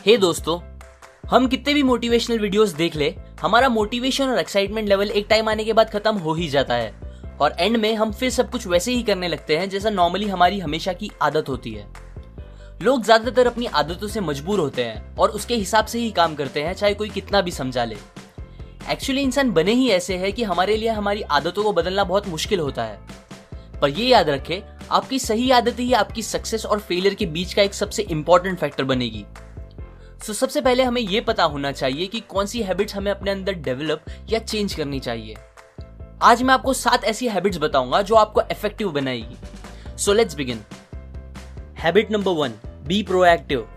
हे दोस्तों, हम कितने भी मोटिवेशनल वीडियोस देख ले, हमारा मोटिवेशन और एक्साइटमेंट लेवल एक टाइम आने के बाद खत्म हो ही जाता है और एंड में हम फिर सब कुछ वैसे ही करने लगते हैं जैसा नॉर्मली हमारी हमेशा की आदत होती है। लोग ज्यादातर अपनी आदतों से मजबूर होते हैं और उसके हिसाब से ही काम करते हैं, चाहे कोई कितना भी समझा ले। एक्चुअली इंसान बने ही ऐसे है कि हमारे लिए हमारी आदतों को बदलना बहुत मुश्किल होता है। पर ये याद रखें, आपकी सही आदत ही आपकी सक्सेस और फेलियर के बीच का एक सबसे इंपॉर्टेंट फैक्टर बनेगी। सबसे पहले हमें यह पता होना चाहिए कि कौन सी हैबिट्स हमें अपने अंदर डेवलप या चेंज करनी चाहिए। आज मैं आपको 7 ऐसी हैबिट्स बताऊंगा जो आपको इफेक्टिव बनाएगी। So let's begin. Habit number 1, be proactive.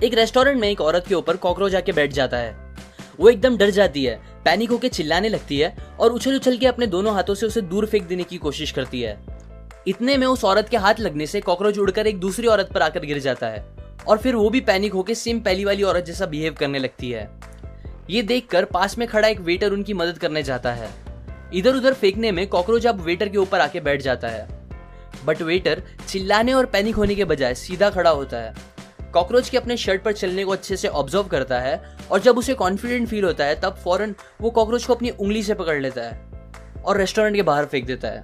एक रेस्टोरेंट में एक औरत के ऊपर कॉकरोच आके बैठ जाता है। वो एकदम डर जाती है, पैनिक होकर चिल्लाने लगती है और उछल उछल के अपने दोनों हाथों से उसे दूर फेंक देने की कोशिश करती है। इतने में उस औरत के हाथ लगने से कॉकरोच उड़कर एक दूसरी औरत पर आकर गिर जाता है और फिर वो भी पैनिक होकर सेम पहली वाली औरत जैसा बिहेव करने लगती है। ये देखकर पास में खड़ा एक वेटर उनकी मदद करने जाता है। इधर उधर फेंकने में कॉकरोच अब वेटर के ऊपर आके बैठ जाता है, बट वेटर चिल्लाने और पैनिक होने के बजाय सीधा खड़ा होता है। कॉकरोच के अपने शर्ट पर चलने को अच्छे से ऑब्जर्व करता है और जब उसे कॉन्फिडेंट फील होता है तब फौरन वो कॉकरोच को अपनी उंगली से पकड़ लेता है और रेस्टोरेंट के बाहर फेंक देता है।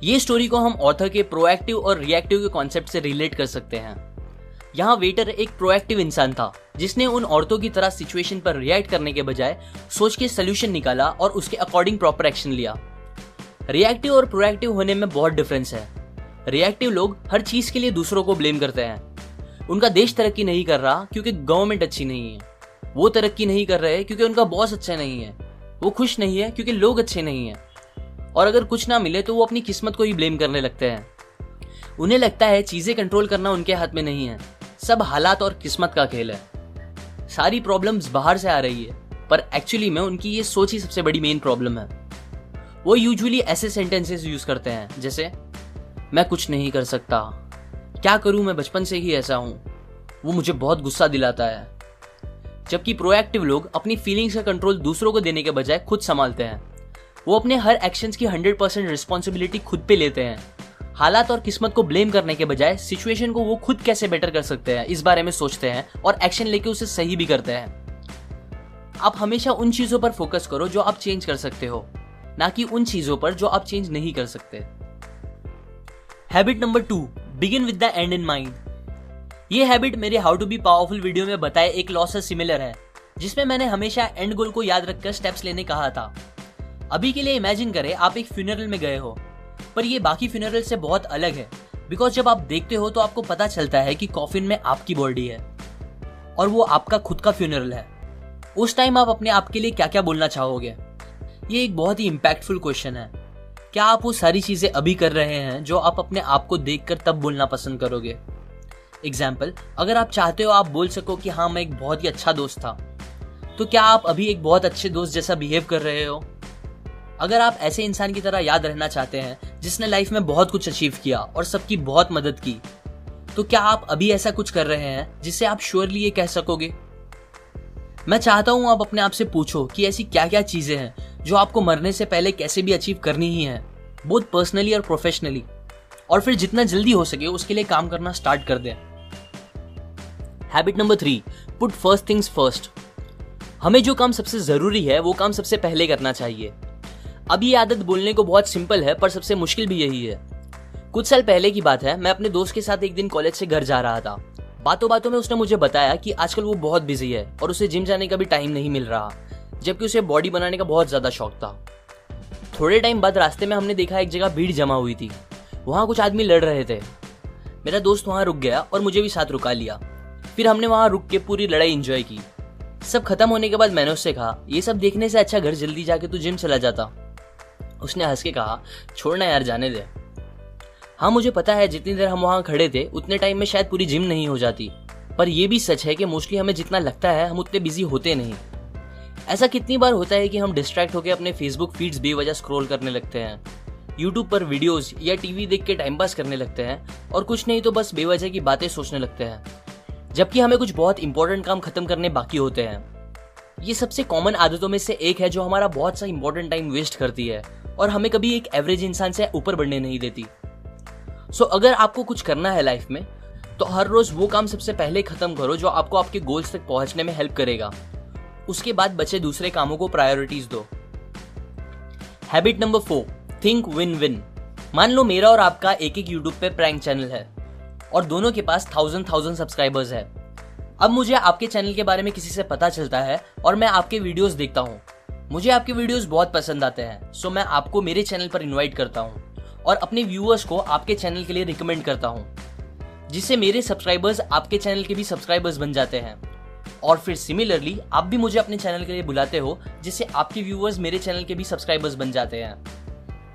ये स्टोरी को हम ऑथर के प्रोएक्टिव और रिएक्टिव के कॉन्सेप्ट से रिलेट कर सकते हैं। यहाँ वेटर एक प्रोएक्टिव इंसान था जिसने उन औरतों की तरह सिचुएशन पर रिएक्ट करने के बजाय सोच के सोल्यूशन निकाला और उसके अकॉर्डिंग प्रॉपर एक्शन लिया। रिएक्टिव और प्रोएक्टिव होने में बहुत डिफरेंस है। रिएक्टिव लोग हर चीज के लिए दूसरों को ब्लेम करते हैं। उनका देश तरक्की नहीं कर रहा क्योंकि गवर्नमेंट अच्छी नहीं है, वो तरक्की नहीं कर रहे क्योंकि उनका बॉस अच्छा नहीं है, वो खुश नहीं है क्योंकि लोग अच्छे नहीं है, और अगर कुछ ना मिले तो वो अपनी किस्मत को ही ब्लेम करने लगते हैं। उन्हें लगता है चीजें कंट्रोल करना उनके हाथ में नहीं है, सब हालात और किस्मत का खेल है। सारी प्रॉब्लम्स बाहर से आ रही है, पर एक्चुअली में उनकी ये सोच ही सबसे बड़ी मेन प्रॉब्लम है। वो यूजुअली ऐसे सेंटेंसेस यूज करते हैं जैसे मैं कुछ नहीं कर सकता, क्या करूं, मैं बचपन से ही ऐसा हूं, वो मुझे बहुत गुस्सा दिलाता है। जबकि प्रोएक्टिव लोग अपनी फीलिंग्स का कंट्रोल दूसरों को देने के बजाय खुद संभालते हैं। वो अपने हर एक्शंस की 100% रिस्पॉन्सिबिलिटी खुद पे लेते हैं। हालात और किस्मत को ब्लेम करने के बजाय सिचुएशन को वो खुद कैसे बेटर कर सकते हैं इस बारे में सोचते हैं और एक्शन लेके उसे सही भी करते हैं। आप हमेशा उन चीजों पर फोकस करो जो आप चेंज कर सकते हो, ना कि उन चीजों पर जो आप चेंज नहीं कर सकते। Habit number 2, begin with the end in mind. ये हैबिट मेरे how to be powerful video में बताए एक लॉ से सिमिलर है, जिसमें मैंने हमेशा एंड गोल को याद रखकर स्टेप्स लेने कहा था। अभी के लिए इमेजिन करें आप एक फ्यूनरल में गए हो, पर ये बाकी फ्यूनरल से बहुत अलग है, बिकॉज जब आप देखते हो तो आपको पता चलता है कि कॉफिन में आपकी बॉडी है और वो आपका खुद का फ्यूनरल है। उस टाइम आप अपने आप के लिए क्या क्या बोलना चाहोगे? ये एक बहुत ही इम्पैक्टफुल क्वेश्चन है। क्या आप वो सारी चीजें अभी कर रहे हैं जो आप अपने आप को देखकर तब बोलना पसंद करोगे? एग्जाम्पल, अगर आप चाहते हो आप बोल सको कि हाँ मैं एक बहुत ही अच्छा दोस्त था, तो क्या आप अभी एक बहुत अच्छे दोस्त जैसा बिहेव कर रहे हो? अगर आप ऐसे इंसान की तरह याद रहना चाहते हैं जिसने लाइफ में बहुत कुछ अचीव किया और सबकी बहुत मदद की, तो क्या आप अभी ऐसा कुछ कर रहे हैं जिससे आप श्योरली ये कह सकोगे? मैं चाहता हूं आप अपने आप से पूछो कि ऐसी क्या क्या चीजें हैं जो आपको मरने से पहले कैसे भी अचीव करनी ही है, बोथ पर्सनली और प्रोफेशनली, और फिर जितना जल्दी हो सके उसके लिए काम करना स्टार्ट कर दें। Habit number 3, put first things first. हमें जो काम सबसे जरूरी है वो काम सबसे पहले करना चाहिए। अब ये आदत बोलने को बहुत सिंपल है, पर सबसे मुश्किल भी यही है। कुछ साल पहले की बात है, मैं अपने दोस्त के साथ एक दिन कॉलेज से घर जा रहा था। बातों बातों में उसने मुझे बताया कि आजकल वो बहुत बिजी है और उसे जिम जाने का भी टाइम नहीं मिल रहा, जबकि उसे बॉडी बनाने का बहुत ज्यादा शौक था। थोड़े टाइम बाद रास्ते में हमने देखा एक जगह भीड़ जमा हुई थी। वहां कुछ आदमी लड़ रहे थे। मेरा दोस्त वहां रुक गया और मुझे भी साथ रुका लिया। फिर हमने वहां रुक के पूरी लड़ाई एंजॉय की। सब खत्म होने के बाद मैंने उससे कहा, ये सब देखने से अच्छा घर जल्दी जाके तू जिम चला जाता। उसने हंस के कहा, छोड़ना यार, जाने दे। हाँ, मुझे पता है जितनी देर हम वहां खड़े थे उतने टाइम में शायद पूरी जिम नहीं हो जाती, पर यह भी सच है कि मोस्टली हमें जितना लगता है हम उतने बिजी होते नहीं। ऐसा कितनी बार होता है कि हम डिस्ट्रैक्ट होकर अपने फेसबुक फीड्स बेवजह स्क्रॉल करने लगते हैं, यूट्यूब पर वीडियोस या टीवी देख के टाइम पास करने लगते हैं, और कुछ नहीं तो बस बेवजह की बातें सोचने लगते हैं, जबकि हमें कुछ बहुत इंपॉर्टेंट काम खत्म करने बाकी होते हैं। ये सबसे कॉमन आदतों में से एक है जो हमारा बहुत सा इंपॉर्टेंट टाइम वेस्ट करती है और हमें कभी एक एवरेज इंसान से ऊपर बढ़ने नहीं देती। सो अगर आपको कुछ करना है लाइफ में, तो हर रोज वो काम सबसे पहले खत्म करो जो आपको आपके गोल्स तक पहुंचने में हेल्प करेगा। उसके बाद बचे दूसरे कामों को प्रायोरिटीज दो। Habit number 4, think win win. मान लो मेरा और आपका एक यूट्यूब पे प्रैंक चैनल है और दोनों के पास 1000 सब्सक्राइबर्स है। अब मुझे आपके चैनल के बारे में किसी से पता चलता है और मैं आपके वीडियोस देखता हूँ। मुझे आपके वीडियोस बहुत पसंद आते हैं, सो मैं आपको मेरे चैनल पर इनवाइट करता हूँ और अपने व्यूअर्स को आपके चैनल के लिए रिकमेंड करता हूँ, जिससे मेरे सब्सक्राइबर्स आपके चैनल के भी सब्सक्राइबर्स बन जाते हैं। और फिर सिमिलरली आप भी मुझे अपने चैनल के लिए बुलाते हो, जिससे आपके व्यूअर्स मेरे चैनल के भी सब्सक्राइबर्स बन जाते हैं।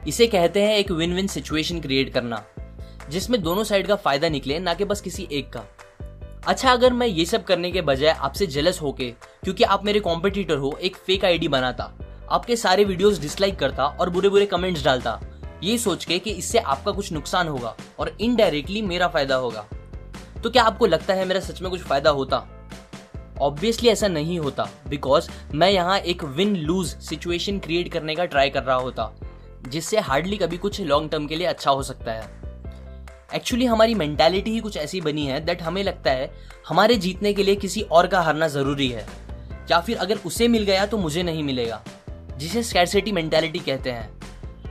इसे कहते हैं एक विन विन सिचुएशन क्रिएट करना, जिसमें दोनों साइड का फायदा निकले, ना कि बस किसी एक का। अच्छा, अगर मैं ये सब करने के बजाय आपसे जेलस होके, क्योंकि आप मेरे कॉम्पिटिटर हो, एक फेक आईडी बनाता, आपके सारे वीडियोस डिसलाइक करता और बुरे बुरे कमेंट्स डालता, ये सोच के कि इससे आपका कुछ नुकसान होगा और इनडायरेक्टली मेरा फायदा होगा, तो क्या आपको लगता है मेरा सच में कुछ फायदा होता? ऑब्वियसली ऐसा नहीं होता, बिकॉज मैं यहाँ एक विन लूज सिचुएशन क्रिएट करने का ट्राई कर रहा होता, जिससे हार्डली कभी कुछ लॉन्ग टर्म के लिए अच्छा हो सकता है। एक्चुअली हमारी मेंटालिटी ही कुछ ऐसी बनी है दैट हमें लगता है हमारे जीतने के लिए किसी और का हारना जरूरी है, या फिर अगर उसे मिल गया तो मुझे नहीं मिलेगा, जिसे स्कैरसिटी मेंटालिटी कहते हैं।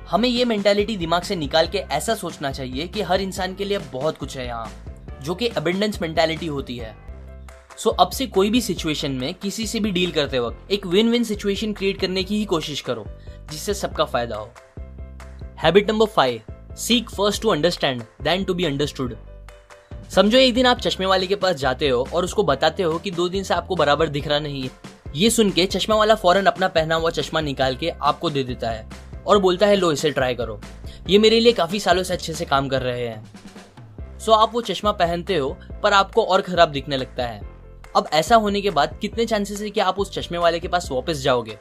हमें ये मेंटालिटी दिमाग से निकाल के ऐसा सोचना चाहिए कि हर इंसान के लिए बहुत कुछ है यहाँ, जो कि अबंडेंस मेंटालिटी होती है। सो अब से कोई भी सिचुएशन में किसी से भी डील करते वक्त एक विन विन सिचुएशन क्रिएट करने की ही कोशिश करो, जिससे सबका फायदा हो। Habit number 5, seek first to understand then to be understood. समझो एक दिन आप चश्मे वाले के पास जाते हो और उसको बताते हो कि 2 दिन से आपको बराबर दिख रहा नहीं है। ये सुन के चश्मा वाला फौरन अपना पहना हुआ चश्मा निकाल के आपको दे देता है और बोलता है, लो इसे ट्राई करो, ये मेरे लिए काफी सालों से अच्छे से काम कर रहे हैं। सो आप वो चश्मा पहनते हो पर आपको और खराब दिखने लगता है। अब ऐसा होने के बाद कितने चांसेस है कि आप उस चश्मे वाले के पास वापस जाओगे?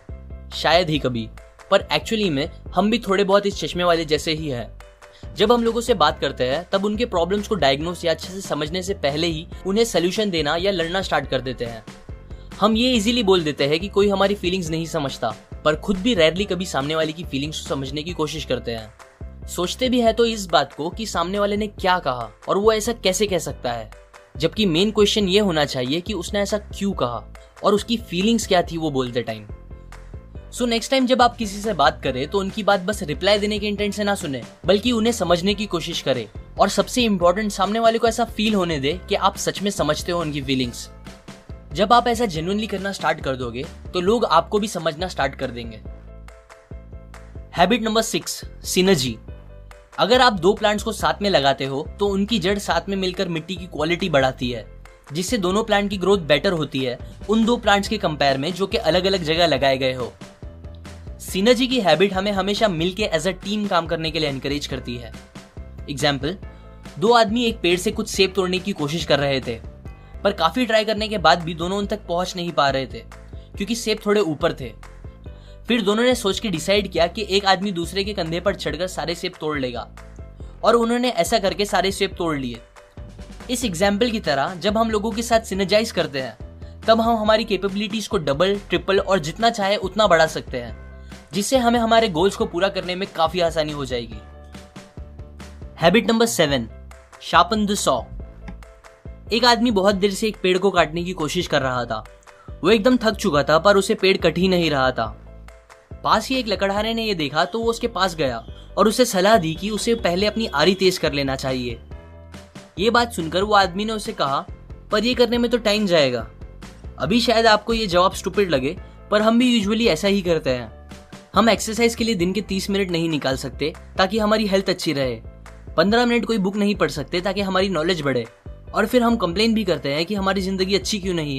शायद ही कभी। पर एक्चुअली में हम भी थोड़े बहुत इस चश्मे वाले जैसे ही हैं। जब हम लोगों से बात करते हैं तब उनके प्रॉब्लम्स को डायग्नोस या अच्छे से समझने से पहले ही उन्हें सोल्यूशन देना या लड़ना स्टार्ट कर देते हैं। हम ये इजीली बोल देते हैं कि कोई हमारी फीलिंग्स नहीं समझता, पर खुद भी रेयरली कभी सामने वाले की फीलिंग्स को समझने की कोशिश करते हैं। सोचते भी है तो इस बात को कि सामने वाले ने क्या कहा और वो ऐसा कैसे कह सकता है, जबकि मेन क्वेश्चन ये होना चाहिए कि उसने ऐसा क्यों कहा और उसकी फीलिंग्स क्या थी वो बोलते टाइम। सो नेक्स्ट टाइम जब आप किसी से बात करें तो उनकी बात बस रिप्लाई देने के इंटेंट से ना सुने, बल्कि उन्हें समझने की कोशिश करें। और सबसे इंपॉर्टेंट, सामने वाले को ऐसा फील होने दे कि आप सच में समझते हो उनकी फीलिंग्स। जब आप ऐसा जेन्युइनली करना स्टार्ट कर दोगे तो लोग आपको भी समझना स्टार्ट कर देंगे। Habit number 6, synergy. अगर आप 2 प्लांट्स को साथ में लगाते हो तो उनकी जड़ साथ में मिलकर मिट्टी की क्वालिटी बढ़ाती है, जिससे दोनों प्लांट की ग्रोथ बेटर होती है उन 2 प्लांट्स के कंपेयर में जो कि अलग अलग जगह लगाए गए हो। सिनर्जी की हैबिट हमें हमेशा मिलके एज अ टीम काम करने के लिए एनकरेज करती है। एग्जाम्पल, 2 आदमी एक पेड़ से कुछ सेब तोड़ने की कोशिश कर रहे थे, पर काफी ट्राई करने के बाद भी दोनों उन तक पहुंच नहीं पा रहे थे क्योंकि सेब थोड़े ऊपर थे। फिर दोनों ने सोच के डिसाइड किया कि एक आदमी दूसरे के कंधे पर चढ़कर सारे सेब तोड़ लेगा, और उन्होंने ऐसा करके सारे सेब तोड़ लिए। इस एग्जाम्पल की तरह जब हम लोगों के साथ सिनर्जाइज करते हैं तब हम हमारी कैपेबिलिटीज को डबल, ट्रिपल और जितना चाहे उतना बढ़ा सकते हैं, जिससे हमें हमारे गोल्स को पूरा करने में काफी आसानी हो जाएगी। Habit number 7, sharpen the saw. एक आदमी बहुत देर से एक पेड़ को काटने की कोशिश कर रहा था। वो एकदम थक चुका था पर उसे पेड़ कट ही नहीं रहा था। पास ही एक लकड़हारे ने ये देखा तो वो उसके पास गया और उसे सलाह दी कि उसे पहले अपनी आरी तेज कर लेना चाहिए। ये बात सुनकर वो आदमी ने उसे कहा, पर ये करने में तो टाइम जाएगा। अभी शायद आपको ये जवाब स्टूपिड लगे, पर हम भी यूजुअली ऐसा ही करते हैं। हम एक्सरसाइज के लिए दिन के 30 मिनट नहीं निकाल सकते ताकि हमारी हेल्थ अच्छी रहे, 15 मिनट कोई बुक नहीं पढ़ सकते ताकि हमारी नॉलेज बढ़े, और फिर हम कंप्लेन भी करते हैं कि हमारी जिंदगी अच्छी क्यों नहीं है।